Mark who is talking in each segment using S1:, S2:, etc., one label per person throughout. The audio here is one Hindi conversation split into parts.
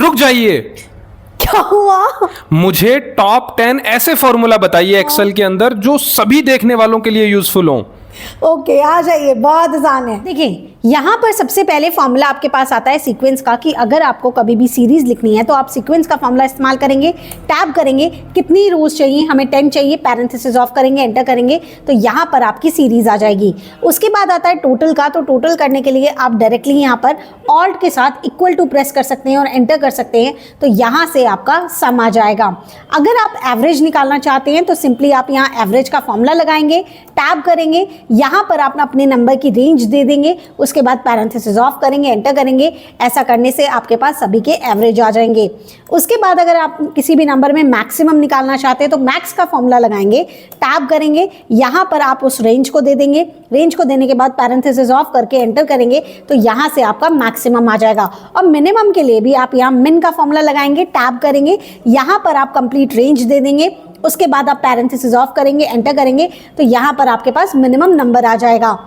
S1: रुक जाइए,
S2: क्या हुआ?
S1: मुझे टॉप 10 ऐसे फॉर्मूला बताइए एक्सेल के अंदर जो सभी देखने वालों के लिए यूजफुल हो।
S2: ओके, आ जाइए, बहुत आसान है। देखिए, यहाँ पर सबसे पहले फॉर्मूला आपके पास आता है सीक्वेंस का, कि अगर आपको कभी भी सीरीज लिखनी है तो आप सीक्वेंस का फॉर्मूला इस्तेमाल करेंगे, टैब करेंगे, कितनी रोज चाहिए, हमें 10 चाहिए, पैरेंथेसिस ऑफ करेंगे, एंटर करेंगे, तो यहाँ पर आपकी सीरीज आ जाएगी। उसके बाद आता है टोटल का, तो टोटल करने के लिए आप डायरेक्टली यहाँ पर ऑल्ट के साथ इक्वल टू प्रेस कर सकते हैं और एंटर कर सकते हैं, तो यहाँ से आपका सम आ जाएगा। अगर आप एवरेज निकालना चाहते हैं तो सिंपली आप यहाँ एवरेज का फॉर्मूला लगाएंगे, टैब करेंगे, यहाँ पर आप अपने नंबर की रेंज दे देंगे, उसके बाद पैरेंथेसिस ऑफ करेंगे, एंटर करेंगे। ऐसा करने से आपके पास सभी के एवरेज आ जाएंगे। उसके बाद अगर आप किसी भी नंबर में मैक्सिमम निकालना चाहते हैं तो मैक्स का फॉर्मूला लगाएंगे, टैब करेंगे, यहाँ पर आप उस रेंज को दे देंगे, रेंज को देने के बाद पैरेंथेसिस ऑफ करके एंटर करेंगे, तो यहाँ से आपका मैक्सिमम आ जाएगा। और मिनिमम के लिए भी आप यहाँ मिन का फॉर्मूला लगाएंगे, टैब करेंगे, यहाँ पर आप कंप्लीट रेंज दे देंगे, उसके बाद आप पैरेंथेसिस ऑफ करेंगे, एंटर करेंगे, तो यहाँ पर आपके पास मिनिमम नंबर आ जाएगा।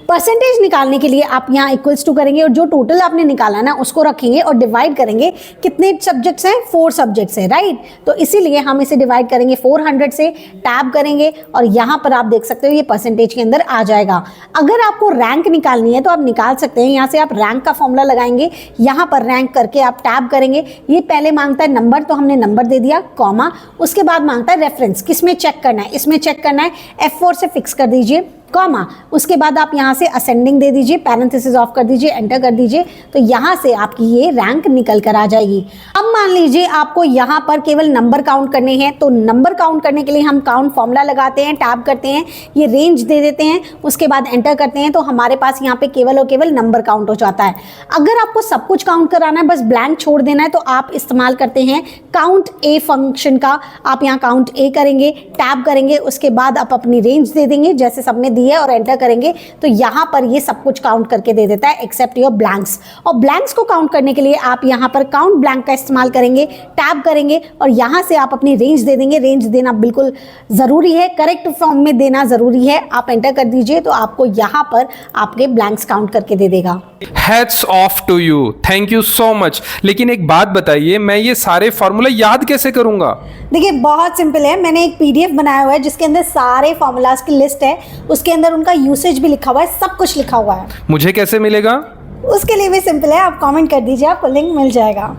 S2: परसेंटेज निकालने के लिए आप यहाँ इक्वल्स टू करेंगे और जो टोटल आपने निकाला ना उसको रखेंगे और डिवाइड करेंगे। कितने सब्जेक्ट्स हैं? 4 सब्जेक्ट्स हैं, राइट। तो इसीलिए हम इसे डिवाइड करेंगे 400 से, टैब करेंगे और यहाँ पर आप देख सकते हो ये परसेंटेज के अंदर आ जाएगा। अगर आपको रैंक निकालनी है तो आप निकाल सकते हैं। यहाँ से आप रैंक का फॉर्मूला लगाएंगे, यहाँ पर रैंक करके आप टैब करेंगे। ये पहले मांगता है नंबर, तो हमने नंबर दे दिया, कॉमा, उसके बाद मांगता है रेफरेंस, किस में चेक करना है, इसमें चेक करना है, F4 से फिक्स कर दीजिए, कॉमा, उसके बाद आप यहाँ से असेंडिंग दे दीजिए, पैरेंथेसिस ऑफ कर दीजिए, एंटर कर दीजिए, तो यहाँ से आपकी ये रैंक निकल कर आ जाएगी। अब मान लीजिए आपको यहाँ पर केवल नंबर काउंट करने हैं, तो नंबर काउंट करने के लिए हम काउंट फॉर्मूला लगाते हैं, टैब करते हैं, ये रेंज दे देते हैं, उसके बाद एंटर करते हैं, तो हमारे पास यहाँ पे केवल और केवल नंबर काउंट हो जाता है। अगर आपको सब कुछ काउंट कराना है, बस ब्लैंक छोड़ देना है, तो आप इस्तेमाल करते हैं काउंट ए फंक्शन का। आप यहाँ काउंट ए करेंगे, टैब करेंगे, उसके बाद आप अपनी रेंज दे देंगे जैसे सबने दी है और एंटर करेंगे, तो यहाँ पर ये सब कुछ काउंट करके दे देता है एक्सेप्ट योर ब्लैंक्स। और ब्लैंक्स को काउंट करने के लिए आप यहाँ पर काउंट ब्लैंक का इस्तेमाल करेंगे, टैब करेंगे और यहाँ से आप अपनी रेंज दे देंगे। रेंज देना बिल्कुल ज़रूरी है, करेक्ट फॉर्म में देना ज़रूरी है। आप एंटर कर दीजिए तो आपको यहाँ पर आपके ब्लैंक्स काउंट करके दे देगा।
S1: Hats off to you, thank you so much. लेकिन एक बात बताइए, मैं ये सारे फॉर्मूला याद कैसे करूंगा?
S2: देखिए, बहुत सिंपल है। मैंने एक PDF बनाया हुआ है जिसके अंदर सारे फॉर्मूलाज की लिस्ट है, उसके अंदर उनका यूसेज भी लिखा हुआ है, सब कुछ लिखा हुआ है।
S1: मुझे कैसे मिलेगा?
S2: उसके लिए भी सिंपल है, आप कमेंट कर दीजिए, आपको लिंक मिल जाएगा।